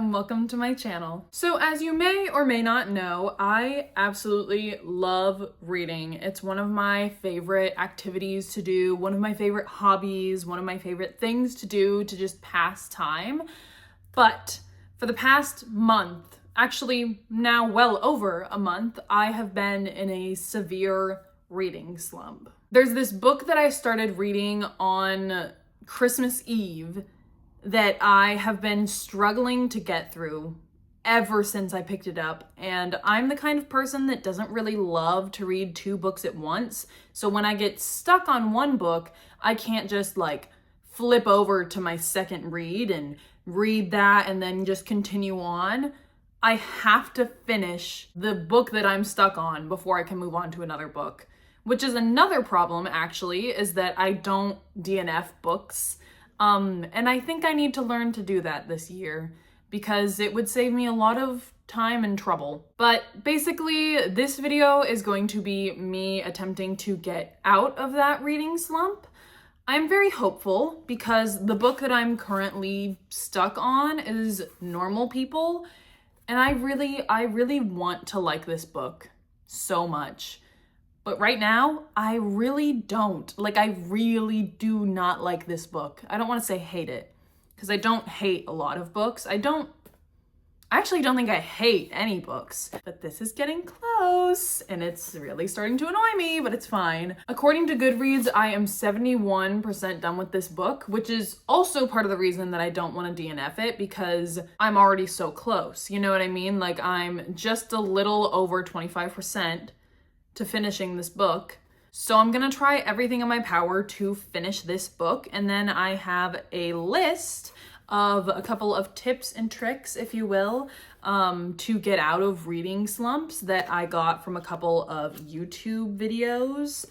and welcome to my channel. So as you may or may not know, I absolutely love reading. It's one of my favorite activities to do, one of my favorite hobbies, one of my favorite things to do to just pass time. But for the past month, actually now well over a month, I have been in a severe reading slump. There's this book that I started reading on Christmas Eve that I have been struggling to get through ever since I picked it up. And I'm the kind of person that doesn't really love to read two books at once. So when I get stuck on one book, I can't just flip over to my second read and read that and then just continue on. I have to finish the book that I'm stuck on before I can move on to another book. Which is another problem, actually, is that I don't DNF books. And I think I need to learn to do that this year because it would save me a lot of time and trouble. But basically, this video is going to be me attempting to get out of that reading slump. I'm very hopeful because the book that I'm currently stuck on is Normal People. And I really want to like this book so much. But right now, I really don't. I really do not like this book. I don't want to say hate it, because I don't hate a lot of books. I actually don't think I hate any books, but this is getting close, and it's really starting to annoy me, but it's fine. According to Goodreads, I am 71% done with this book, which is also part of the reason that I don't want to DNF it, because I'm already so close. You know what I mean? I'm just a little over 25% to finishing this book. So I'm gonna try everything in my power to finish this book, and then I have a list of a couple of tips and tricks, if you will, to get out of reading slumps that I got from a couple of YouTube videos.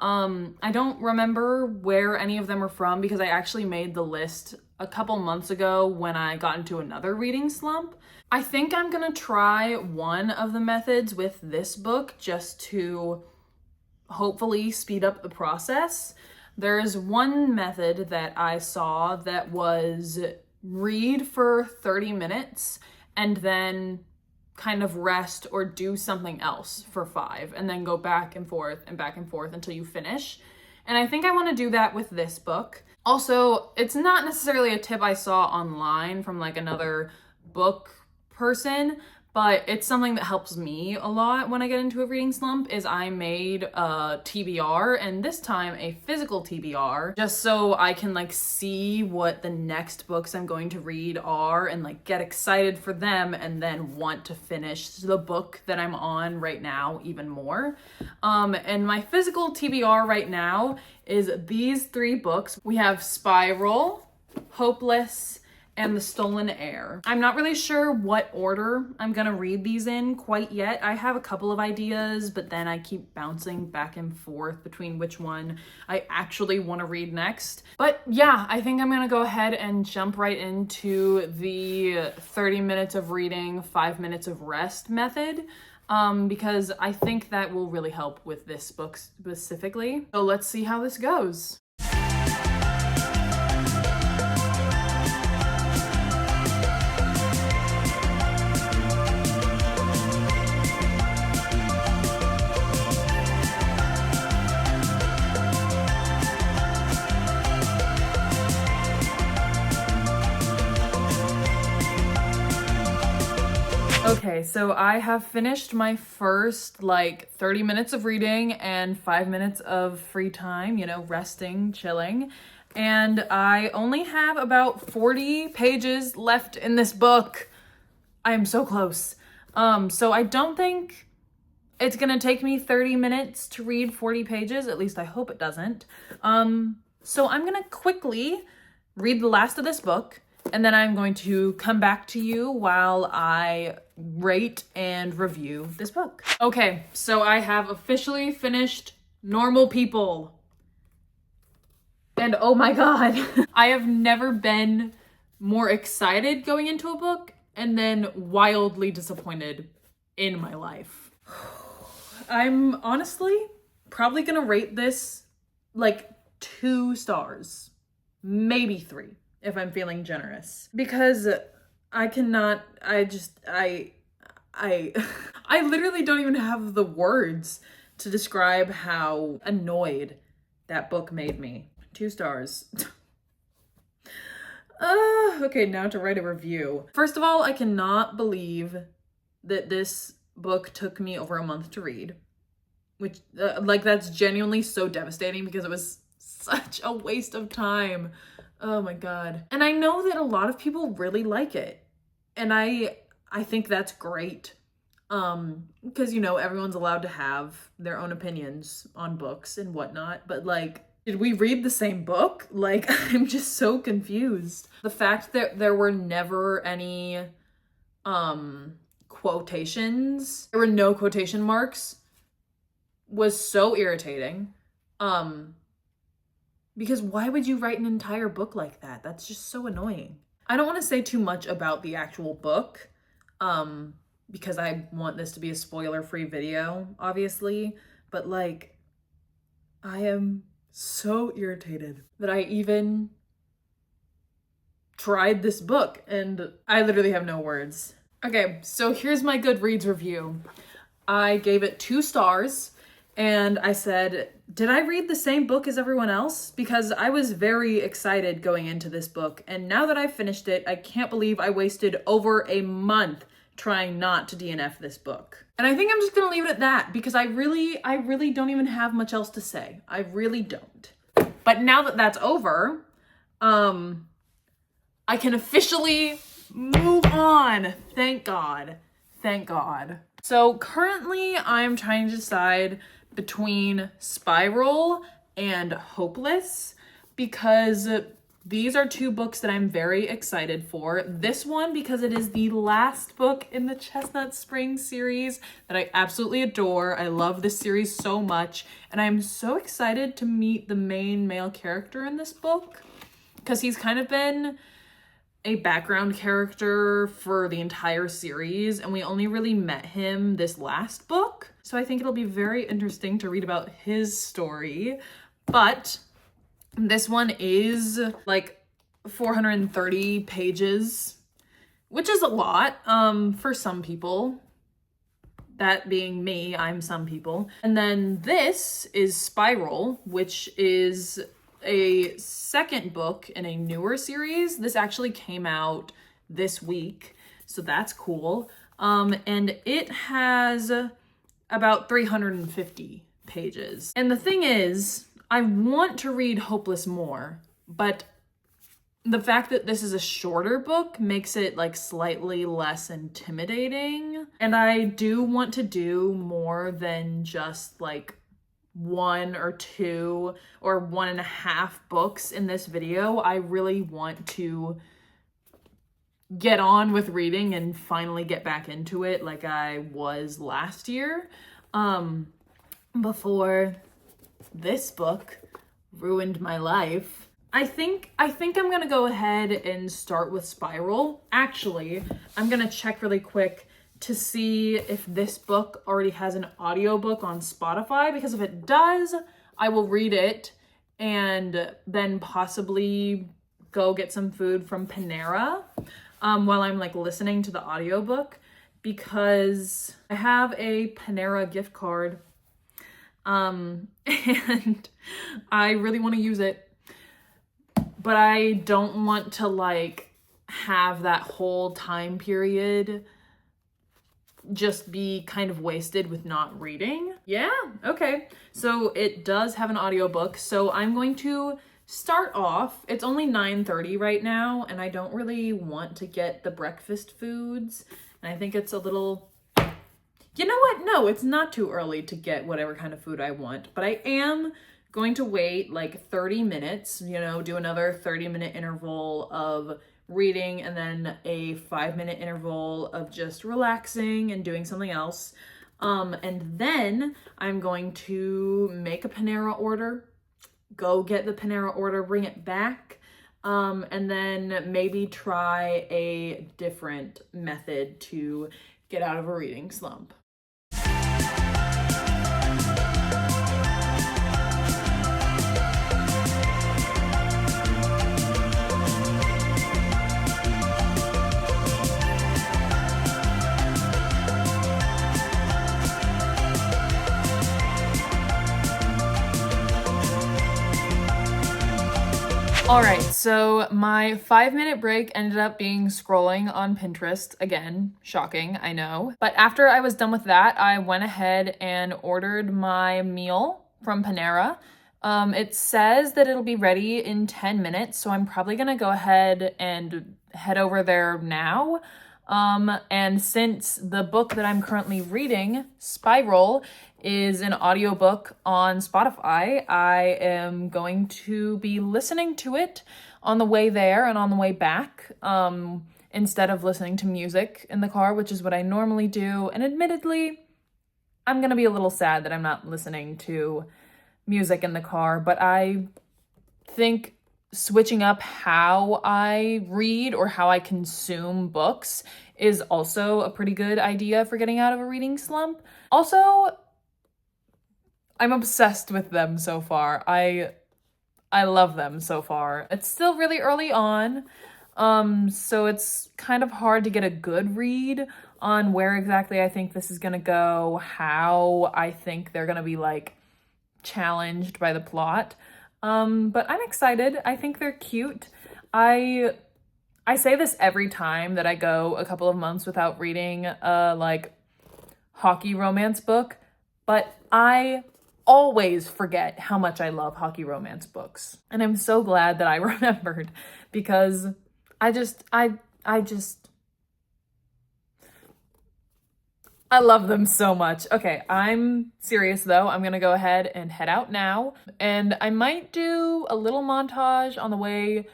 I don't remember where any of them are from because I actually made the list a couple months ago when I got into another reading slump. I think I'm gonna try one of the methods with this book just to hopefully speed up the process. There's one method that I saw that was read for 30 minutes and then kind of rest or do something else for 5 and then go back and forth until you finish. And I think I want to do that with this book. Also, it's not necessarily a tip I saw online from another book person, but it's something that helps me a lot when I get into a reading slump. Is I made a TBR, and this time a physical TBR, just so I can see what the next books I'm going to read are and get excited for them and then want to finish the book that I'm on right now even more. And my physical TBR right now is these 3 books. We have Spiral, Hopeless, and The Stolen Heir. I'm not really sure what order I'm gonna read these in quite yet. I have a couple of ideas, but then I keep bouncing back and forth between which one I actually want to read next. But yeah, I think I'm gonna go ahead and jump right into the 30 minutes of reading, 5 minutes of rest method. Because I think that will really help with this book specifically. So let's see how this goes. Okay, so I have finished my first 30 minutes of reading and 5 minutes of free time, resting, chilling. And I only have about 40 pages left in this book. I am so close. So I don't think it's gonna take me 30 minutes to read 40 pages. At least I hope it doesn't. So I'm gonna quickly read the last of this book, and then I'm going to come back to you while I rate and review this book. Okay, so I have officially finished Normal People. And oh my God, I have never been more excited going into a book and then wildly disappointed in my life. I'm honestly probably gonna rate this 2 stars, maybe 3 if I'm feeling generous, because I cannot, I I literally don't even have the words to describe how annoyed that book made me. 2 stars. Okay, now to write a review. First of all, I cannot believe that this book took me over a month to read, which like that's genuinely so devastating because it was such a waste of time. Oh my god. And I know that a lot of people really like it. And I think that's great. Because you know, everyone's allowed to have their own opinions on books and whatnot, but like, did we read the same book? Like, I'm just so confused. The fact that there were never any quotations, there were no quotation marks, was so irritating. Because why would you write an entire book like that? That's just so annoying. I don't want to say too much about the actual book, because I want this to be a spoiler-free video, obviously, but like, I am so irritated that I even tried this book, and I literally have no words. Okay, so here's my Goodreads review. I gave it 2 stars, and I said, did I read the same book as everyone else? Because I was very excited going into this book, and now that I've finished it, I can't believe I wasted over a month trying not to DNF this book. And I think I'm just gonna leave it at that because I really don't even have much else to say. I really don't. But now that that's over, I can officially move on. Thank God. Thank God. So currently I'm trying to decide between Spiral and Hopeless because these are 2 books that I'm very excited for. This one because it is the last book in the Chestnut Spring series that I absolutely adore. I love this series so much, and I'm so excited to meet the main male character in this book because he's kind of been a background character for the entire series, and we only really met him this last book. So I think it'll be very interesting to read about his story. But this one is like 430 pages, which is a lot for some people. That being me, I'm some people. And then this is Spiral, which is a second book in a newer series. This actually came out this week, so that's cool. And it has about 350 pages. And the thing is, I want to read Hopeless more, but the fact that this is a shorter book makes it like slightly less intimidating. And I do want to do more than just like 1 or 2 or 1.5 books in this video. I really want to get on with reading and finally get back into it like I was last year, before this book ruined my life. I think I'm gonna go ahead and start with Spiral. Actually, I'm gonna check really quick to see if this book already has an audiobook on Spotify, because if it does, I will read it and then possibly go get some food from Panera while I'm like listening to the audiobook, because I have a Panera gift card and I really want to use it, but I don't want to like have that whole time period just be kind of wasted with not reading. Yeah, okay. So it does have an audiobook. So I'm going to start off. It's only 9:30 right now, and I don't really want to get the breakfast foods. And I think it's a little, you know what? No, it's not too early to get whatever kind of food I want, but I am going to wait like 30 minutes, you know, do another 30-minute interval of reading and then a 5-minute interval of just relaxing and doing something else. And then I'm going to make a Panera order, go get the Panera order, bring it back, and then maybe try a different method to get out of a reading slump. All right, so my 5-minute break ended up being scrolling on Pinterest. Again, shocking, I know. But after I was done with that, I went ahead and ordered my meal from Panera. It says that it'll be ready in 10 minutes, so I'm probably gonna go ahead and head over there now. And since the book that I'm currently reading, Spiral, is an audiobook on Spotify, I am going to be listening to it on the way there and on the way back, instead of listening to music in the car, which is what I normally do. And admittedly, I'm gonna be a little sad that I'm not listening to music in the car, but I think switching up how I read or how I consume books is also a pretty good idea for getting out of a reading slump. Also, I'm obsessed with them so far. I love them so far. It's still really early on, so it's kind of hard to get a good read on where exactly I think this is gonna go, how I think they're gonna be like challenged by the plot. But I'm excited. I think they're cute. I say this every time that I go a couple of months without reading a like hockey romance book, but I always forget how much I love hockey romance books. And I'm so glad that I remembered, because I love them so much. Okay, I'm serious though. I'm gonna go ahead and head out now. And I might do a little montage on the way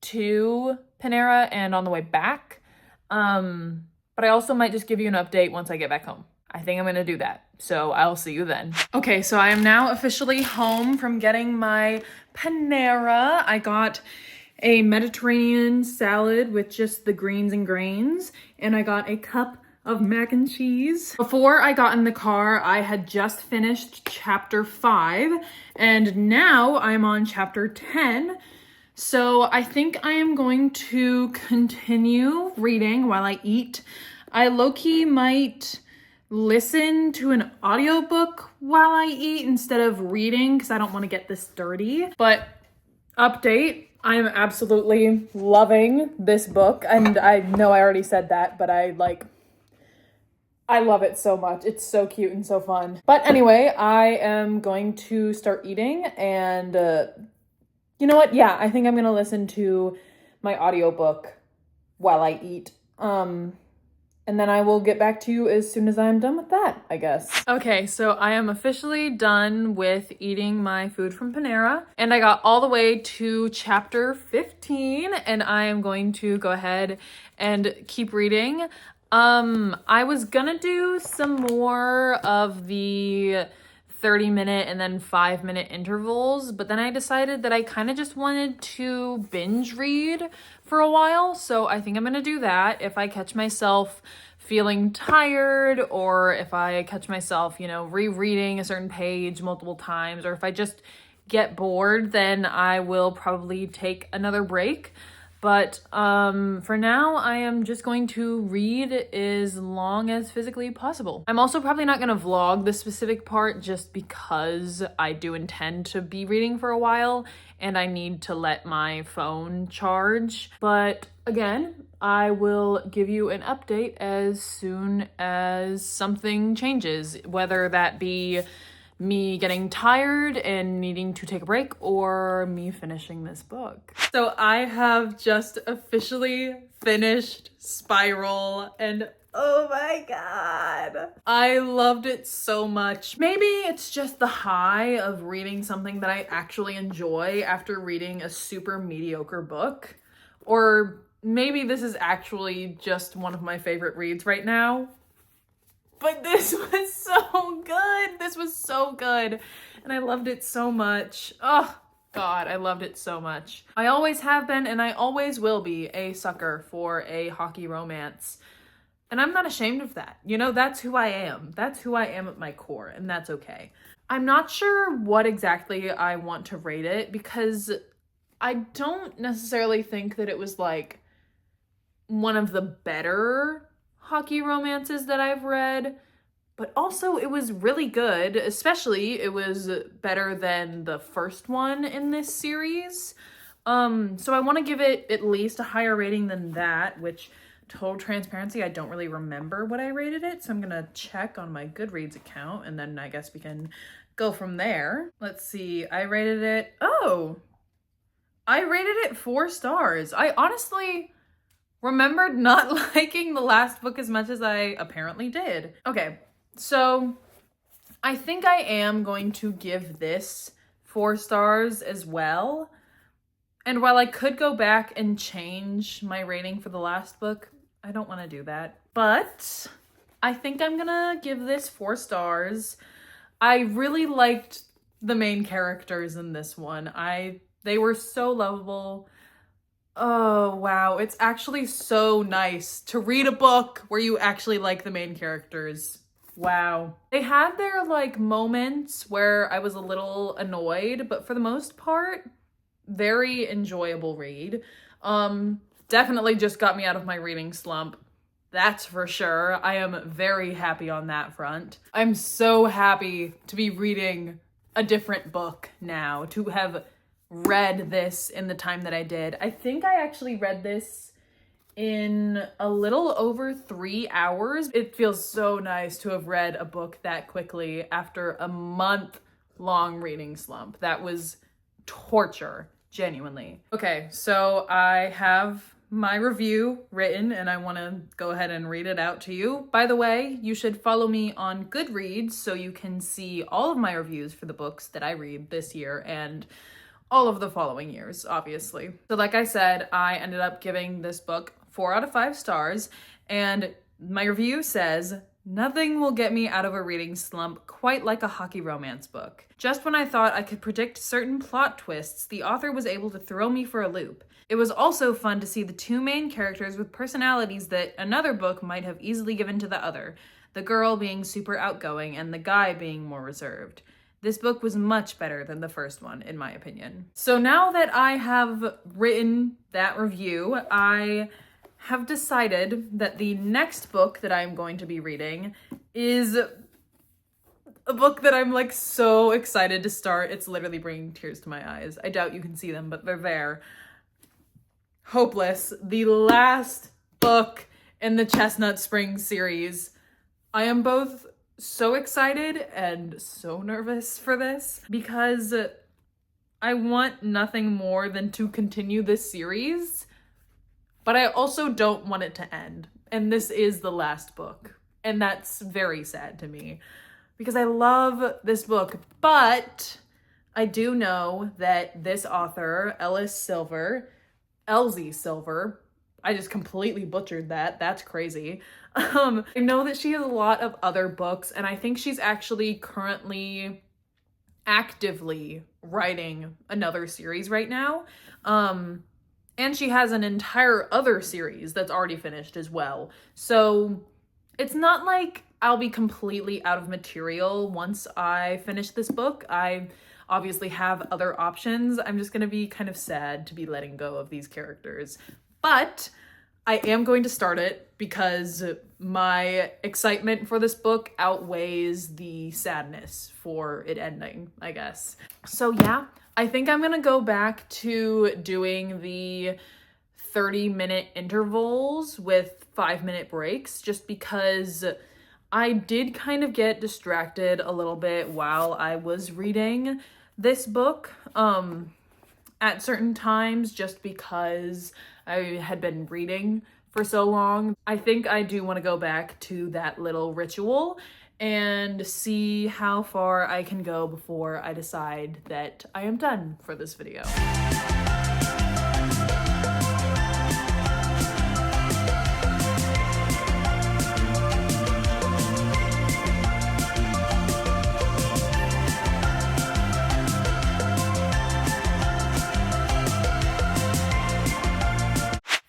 to Panera and on the way back. But I also might just give you an update once I get back home. I think I'm gonna do that. So I'll see you then. Okay, so I am now officially home from getting my Panera. I got a Mediterranean salad with just the greens and grains, and I got a cup of mac and cheese. Before I got in the car, I had just finished chapter 5, and now I'm on chapter 10. So I think I am going to continue reading while I eat. I low-key might listen to an audiobook while I eat instead of reading, because I don't want to get this dirty. But update, I am absolutely loving this book. And I know I already said that, but I love it so much. It's so cute and so fun. But anyway, I am going to start eating, and you know what? Yeah, I think I'm going to listen to my audiobook while I eat. And then I will get back to you as soon as I'm done with that, I guess. Okay, so I am officially done with eating my food from Panera, and I got all the way to chapter 15, and I am going to go ahead and keep reading. I was gonna do some more of the 30-minute and then 5-minute intervals, but then I decided that I kind of just wanted to binge read for a while, so I think I'm gonna do that. If I catch myself feeling tired, or if I catch myself, rereading a certain page multiple times, or if I just get bored, then I will probably take another break. But for now, I am just going to read as long as physically possible. I'm also probably not going to vlog this specific part just because I do intend to be reading for a while and I need to let my phone charge. But again, I will give you an update as soon as something changes, whether that be me getting tired and needing to take a break, or me finishing this book. So I have just officially finished Spiral, and oh my god, I loved it so much. Maybe it's just the high of reading something that I actually enjoy after reading a super mediocre book, or maybe this is actually just one of my favorite reads right now. But this was so good. This was so good. And I loved it so much. Oh, God, I loved it so much. I always have been, and I always will be, a sucker for a hockey romance. And I'm not ashamed of that. That's who I am. That's who I am at my core, and that's okay. I'm not sure what exactly I want to rate it, because I don't necessarily think that it was, like, one of the better hockey romances that I've read, but also it was really good. Especially it was better than the first one in this series. So I want to give it at least a higher rating than that, which, total transparency, I don't really remember what I rated it, so I'm gonna check on my Goodreads account, and then I guess we can go from there. Let's see, I rated it 4 stars. I honestly remembered not liking the last book as much as I apparently did. Okay, so I think I am going to give this 4 stars as well. And while I could go back and change my rating for the last book, I don't want to do that. But I think I'm gonna give this 4 stars. I really liked the main characters in this one. They were so lovable. Oh, wow. It's actually so nice to read a book where you actually like the main characters. Wow. They had their like moments where I was a little annoyed, but for the most part, very enjoyable read. Definitely just got me out of my reading slump. That's for sure. I am very happy on that front. I'm so happy to be reading a different book now, to have read this in the time that I did. I think I actually read this in a little over 3 hours. It feels so nice to have read a book that quickly after a month-long reading slump. That was torture, genuinely. Okay, so I have my review written and I want to go ahead and read it out to you. By the way, you should follow me on Goodreads so you can see all of my reviews for the books that I read this year and all of the following years, obviously. So like I said, I ended up giving this book 4 out of 5 stars, and my review says, "Nothing will get me out of a reading slump quite like a hockey romance book. Just when I thought I could predict certain plot twists, the author was able to throw me for a loop. It was also fun to see the 2 main characters with personalities that another book might have easily given to the other, the girl being super outgoing and the guy being more reserved. This book was much better than the first one, in my opinion." So now that I have written that review, I have decided that the next book that I'm going to be reading is a book that I'm like so excited to start. It's literally bringing tears to my eyes. I doubt you can see them, but they're there. Hopeless, the last book in the Chestnut Springs series. I am both so excited and so nervous for this because I want nothing more than to continue this series, but I also don't want it to end. And this is the last book. And that's very sad to me because I love this book, but I do know that this author, Elsie Silver, I just completely butchered that. That's crazy. I know that she has a lot of other books, and I think she's actually currently actively writing another series right now. And she has an entire other series that's already finished as well. So it's not like I'll be completely out of material once I finish this book. I obviously have other options. I'm just gonna be kind of sad to be letting go of these characters. But I am going to start it because my excitement for this book outweighs the sadness for it ending, I guess. So yeah, I think I'm gonna go back to doing the 30-minute intervals with 5-minute breaks just because I did kind of get distracted a little bit while I was reading this book at certain times just because I had been reading for so long. I think I do want to go back to that little ritual and see how far I can go before I decide that I am done for this video.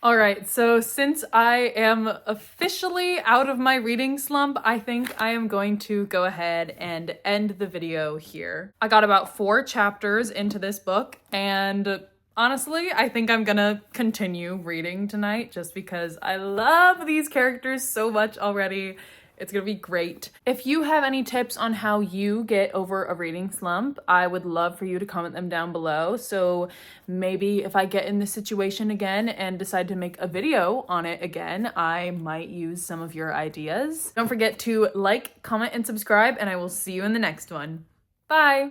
All right, so since I am officially out of my reading slump, I think I am going to go ahead and end the video here. I got about 4 chapters into this book, and honestly, I think I'm gonna continue reading tonight just because I love these characters so much already, It's gonna be great. If you have any tips on how you get over a reading slump, I would love for you to comment them down below. So maybe if I get in this situation again and decide to make a video on it again, I might use some of your ideas. Don't forget to like, comment, and subscribe, and I will see you in the next one. Bye!